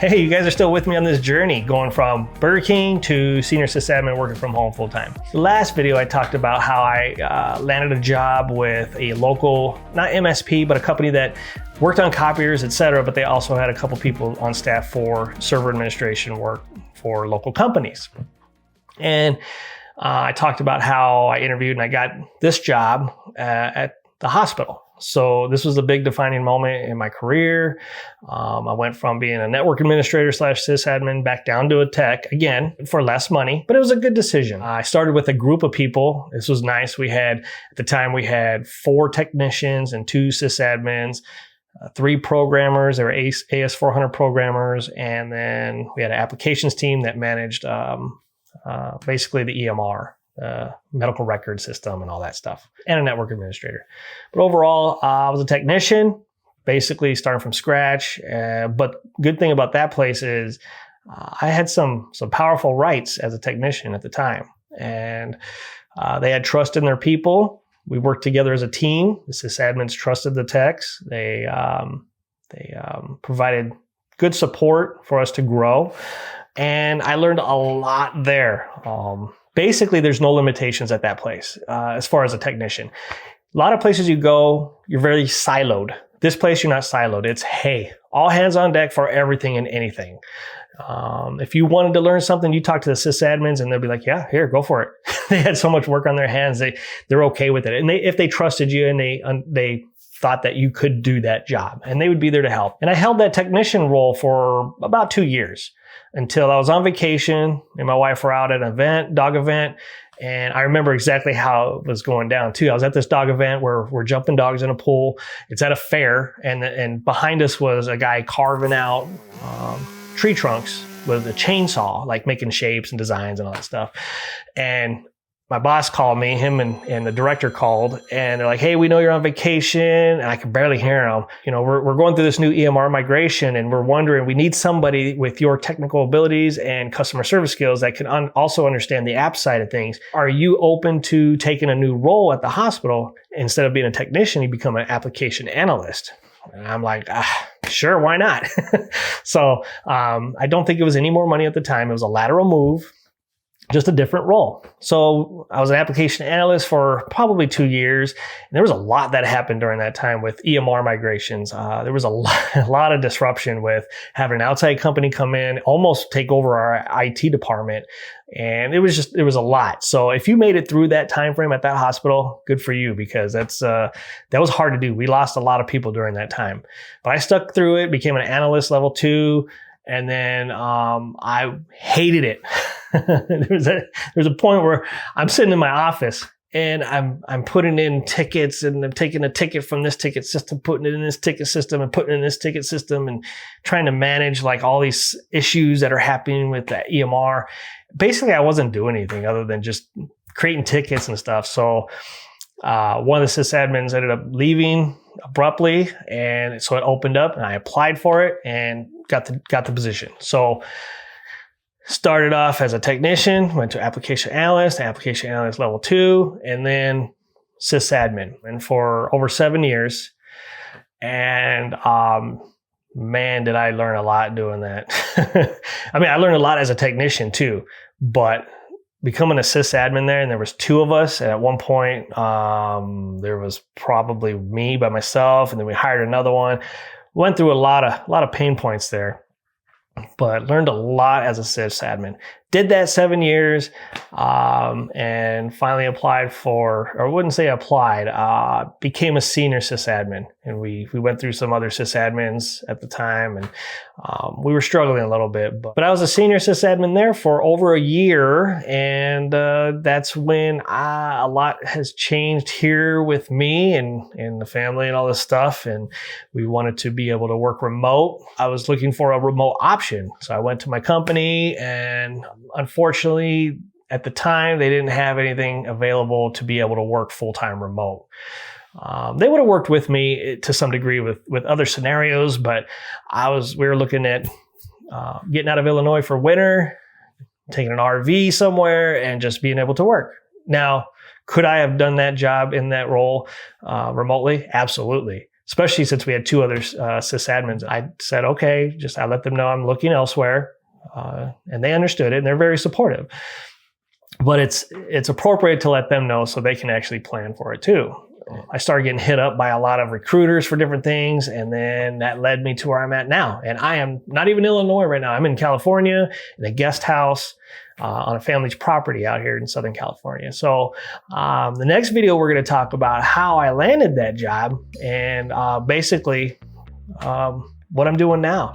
Hey, you guys are still with me on this journey, going from Burger King to senior sysadmin working from home full time. The last video I talked about how I landed a job with a local, not MSP, but a company that worked on copiers, etc. But they also had a couple people on staff for server administration work for local companies. And I talked about how I interviewed and I got this job at the hospital. So this was a big defining moment in my career. I went from being a network administrator / sysadmin back down to a tech, again, for less money, but it was a good decision. I started with a group of people. This was nice. At the time, we had 4 technicians and 2 sysadmins, 3 programmers. There were AS400 programmers, and then we had an applications team that managed basically the EMR. Medical record system and all that stuff, and a network administrator. But overall, I was a technician, basically starting from scratch. But good thing about that place is I had some powerful rights as a technician at the time, and they had trust in their people. We worked together as a team. The sysadmins trusted the techs. They provided good support for us to grow, and I learned a lot there. Basically, there's no limitations at that place as far as a technician. A lot of places you go, you're very siloed. This place, you're not siloed. It's, hey, all hands on deck for everything and anything. If you wanted to learn something, you talk to the sysadmins and they'll be like, yeah, here, go for it. They had so much work on their hands. They're okay with it. And if they trusted you and they thought that you could do that job, and they would be there to help. And I held that technician role for about 2 years. Until I was on vacation and my wife were out at an event, dog event. And I remember exactly how it was going down too. I was at this dog event where we're jumping dogs in a pool. It's at a fair. And behind us was a guy carving out tree trunks with a chainsaw, like making shapes and designs and all that stuff. And my boss called me, him and the director called, and they're like, hey, we know you're on vacation. And I could barely hear them. You know, we're going through this new EMR migration, and we're wondering, we need somebody with your technical abilities and customer service skills that can also understand the app side of things. Are you open to taking a new role at the hospital? Instead of being a technician, you become an application analyst. And I'm like, sure, why not? So I don't think it was any more money at the time. It was a lateral move. Just a different role. So I was an application analyst for probably 2 years. And there was a lot that happened during that time with EMR migrations. There was a lot of disruption with having an outside company come in, almost take over our IT department. And it was a lot. So if you made it through that time frame at that hospital, good for you, because that was hard to do. We lost a lot of people during that time. But I stuck through it, became an analyst level 2. And then I hated it. There's a point where I'm sitting in my office and I'm putting in tickets, and I'm taking a ticket from this ticket system, putting it in this ticket system, and putting it in this ticket system, and trying to manage like all these issues that are happening with the EMR. Basically, I wasn't doing anything other than just creating tickets and stuff. So one of the sysadmins ended up leaving abruptly, and so it opened up, and I applied for it and got the position. So started off as a technician, went to application analyst level 2, and then sysadmin, and for over 7 years. And man, did I learn a lot doing that. I mean, I learned a lot as a technician too, but becoming a sysadmin there, and there was 2 of us, and at one point there was probably me by myself, and then we hired another one. Went through a lot of pain points there, but learned a lot as a sysadmin. Did that 7 years, and finally applied for, or I wouldn't say applied, became a senior sysadmin. And we went through some other sysadmins at the time, and we were struggling a little bit. But I was a senior sysadmin there for over a year, and that's when a lot has changed here with me and the family and all this stuff. And we wanted to be able to work remote. I was looking for a remote option. So I went to my company, and unfortunately, at the time, they didn't have anything available to be able to work full-time remote. They would have worked with me to some degree with other scenarios, but we were looking at getting out of Illinois for winter, taking an RV somewhere, and just being able to work. Now, could I have done that job in that role remotely? Absolutely. especially since we had two other sysadmins. I said, okay, I let them know I'm looking elsewhere. And they understood it, and they're very supportive. But it's appropriate to let them know so they can actually plan for it too. I started getting hit up by a lot of recruiters for different things, and then that led me to where I'm at now. And I am not even in Illinois right now. I'm in California in a guest house on a family's property out here in Southern California. So the next video, we're going to talk about how I landed that job and basically what I'm doing now.